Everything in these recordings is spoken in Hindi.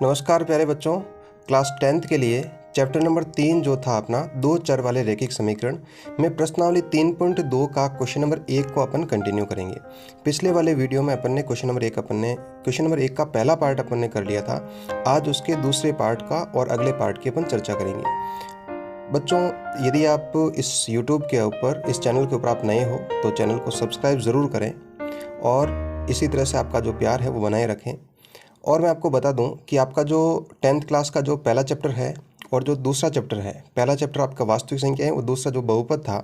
नमस्कार प्यारे बच्चों। क्लास 10th के लिए चैप्टर नंबर 3 जो था अपना दो चर वाले रैखिक समीकरण में प्रश्नावली 3.2 का क्वेश्चन नंबर 1 को अपन कंटिन्यू करेंगे। पिछले वाले वीडियो में अपन ने क्वेश्चन नंबर 1 का पहला पार्ट अपन ने कर लिया था। आज उसके दूसरे पार्ट का और अगले पार्ट की अपन चर्चा करेंगे। बच्चों, यदि आप इस YouTube के ऊपर इस चैनल के ऊपर आप नए हो तो चैनल को सब्सक्राइब ज़रूर करें और इसी तरह से आपका जो प्यार है वो बनाए रखें। और मैं आपको बता दूं कि आपका जो 10th क्लास का जो पहला चैप्टर है और जो दूसरा चैप्टर है, पहला चैप्टर आपका वास्तविक संख्या है और दूसरा जो बहुपद था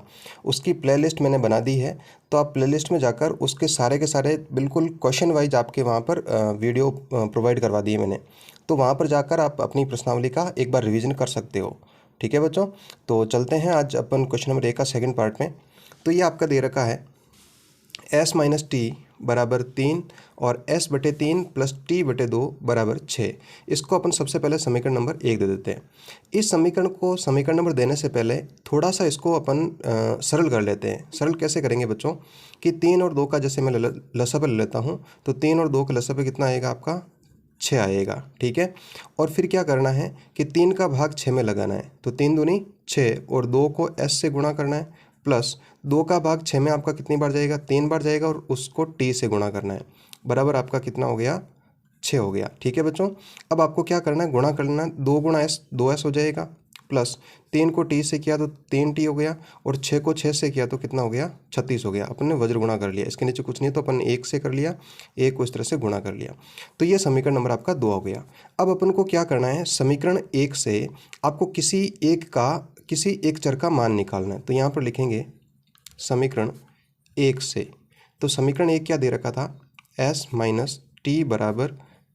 उसकी प्लेलिस्ट मैंने बना दी है। तो आप प्लेलिस्ट में जाकर उसके सारे के सारे बिल्कुल क्वेश्चन वाइज आपके वहाँ पर वीडियो प्रोवाइड करवा दिए मैंने। तो वहाँ पर जाकर आप अपनी प्रश्नावली का एक बार रिवीजन कर सकते हो। ठीक है बच्चों, तो चलते हैं आज अपन क्वेश्चन नंबर 1 का सेकेंड पार्ट में। तो ये आपका दे रखा है s माइनस टी बराबर 3 और s बटे 3 प्लस टी बटे 2 बराबर 6। इसको अपन सबसे पहले समीकरण नंबर 1 दे देते हैं। इस समीकरण को समीकरण नंबर देने से पहले थोड़ा सा इसको अपन सरल कर लेते हैं। सरल कैसे करेंगे बच्चों कि 3 और 2 का जैसे मैं लसापा ले लेता हूँ तो 3 और 2 का लसापा कितना आएगा आपका 6 आएगा। ठीक है, और फिर क्या करना है कि 3 का भाग 6 में लगाना है। तो 3 दूनी 6 और 2 को s से गुणा करना है प्लस 2 का भाग 6 में आपका कितनी बार जाएगा 3 बार जाएगा और उसको t से गुणा करना है। बराबर आपका कितना हो गया 6 हो गया। ठीक है बच्चों, अब आपको क्या करना है गुणा करना है। 2 गुणा s 2s हो जाएगा प्लस 3 को t से किया तो 3t हो गया और 6 को 6 से किया तो कितना हो गया 36 हो गया। अपन ने वज्र गुणा कर लिया, इसके नीचे कुछ नहीं तो अपन 1 से कर लिया, 1 को इस तरह से गुणा कर लिया। तो ये समीकरण नंबर आपका 2 हो गया। अब अपन को क्या करना है, समीकरण 1 से आपको किसी एक चर का मान निकालना है। तो यहाँ पर लिखेंगे समीकरण 1 से। तो समीकरण 1 क्या दे रखा था s माइनस टी बराबर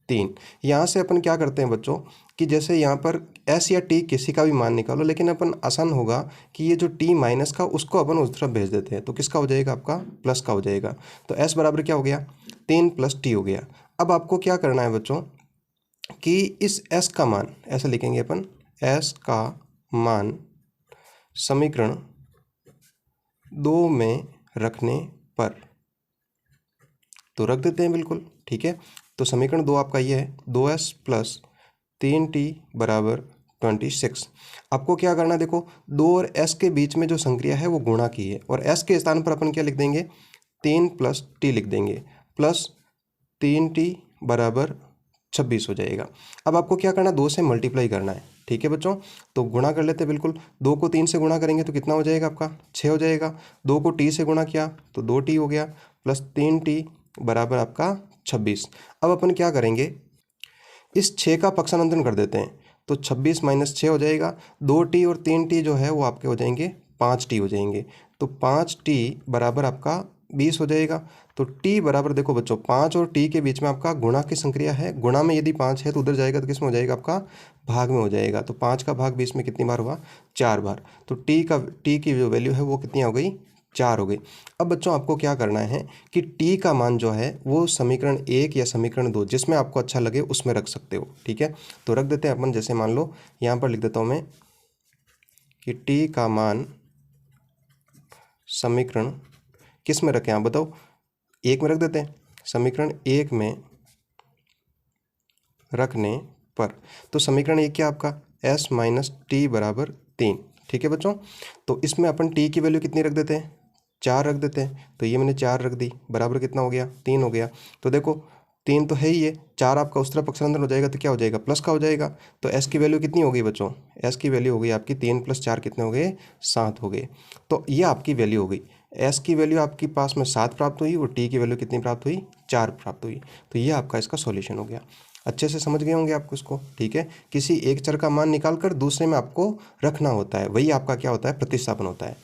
3। यहाँ से अपन क्या करते हैं बच्चों कि जैसे यहाँ पर s या t किसी का भी मान निकालो, लेकिन अपन आसान होगा कि ये जो t माइनस का उसको अपन उस तरफ भेज देते हैं। तो किसका हो जाएगा आपका प्लस का हो जाएगा। तो s बराबर क्या हो गया 3 प्लस t हो गया। अब आपको क्या करना है बच्चों कि इस s का मान ऐसे लिखेंगे अपन, s का मान समीकरण 2 में रखने पर, तो रख देते हैं बिल्कुल। ठीक है, तो समीकरण 2 आपका ये है 2s प्लस 3t बराबर 26। आपको क्या करना है, देखो 2 और s के बीच में जो संक्रिया है वो गुणा की है और s के स्थान पर अपन क्या लिख देंगे 3 प्लस t लिख देंगे प्लस 3t बराबर 26 हो जाएगा। अब आपको क्या करना 2 से मल्टीप्लाई करना है। ठीक है बच्चों, तो गुणा कर लेते हैं बिल्कुल। 2 को 3 से गुणा करेंगे तो कितना हो जाएगा आपका 6 हो जाएगा। 2 को t से गुणा किया तो 2t हो गया प्लस 3t बराबर आपका 26। अब अपन क्या करेंगे इस 6 का पक्षांतरण कर देते हैं तो 26 माइनस 6 हो जाएगा। 2t और 3t जो है वो आपके हो जाएंगे 5t हो जाएंगे। तो 5t बराबर आपका 20 हो जाएगा। तो t बराबर देखो बच्चों 5 और t के बीच में आपका गुणा की संक्रिया है। गुणा में यदि 5 है तो उधर जाएगा तो किस में हो जाएगा आपका भाग में हो जाएगा। तो 5 का भाग 20 में कितनी बार हुआ 4 बार। तो t की जो वैल्यू है वो कितनी हो गई 4 हो गई। अब बच्चों आपको क्या करना है कि t का मान जो है वो समीकरण 1 या समीकरण 2 जिसमें आपको अच्छा लगे उसमें रख सकते हो। ठीक है, तो रख देते हैं अपन। जैसे मान लो यहाँ पर लिख देता हूँ मैं कि t का मान समीकरण किस में रखें आप बताओ, 1 में रख देते हैं। समीकरण 1 में रखने पर तो समीकरण 1 क्या आपका s माइनस टी बराबर 3। ठीक है बच्चों, तो इसमें अपन t की वैल्यू कितनी रख देते हैं 4 रख देते हैं। तो ये मैंने 4 रख दी बराबर कितना हो गया 3 हो गया। तो देखो 3 तो है ही है, 4 आपका उस तरफ पक्षांतर हो जाएगा तो क्या हो जाएगा प्लस का हो जाएगा। तो s की वैल्यू कितनी हो गई बच्चों, s की वैल्यू हो गई आपकी 3 प्लस 4 कितने हो गए 7 हो गए। तो ये आपकी वैल्यू हो गई। s की वैल्यू आपके पास में 7 प्राप्त हुई और t की वैल्यू कितनी प्राप्त हुई 4 प्राप्त हुई। तो ये आपका इसका सॉल्यूशन हो गया। अच्छे से समझ गए होंगे आपको इसको। ठीक है, किसी एक चर का मान निकाल कर दूसरे में आपको रखना होता है, वही आपका क्या होता है प्रतिस्थापन होता है।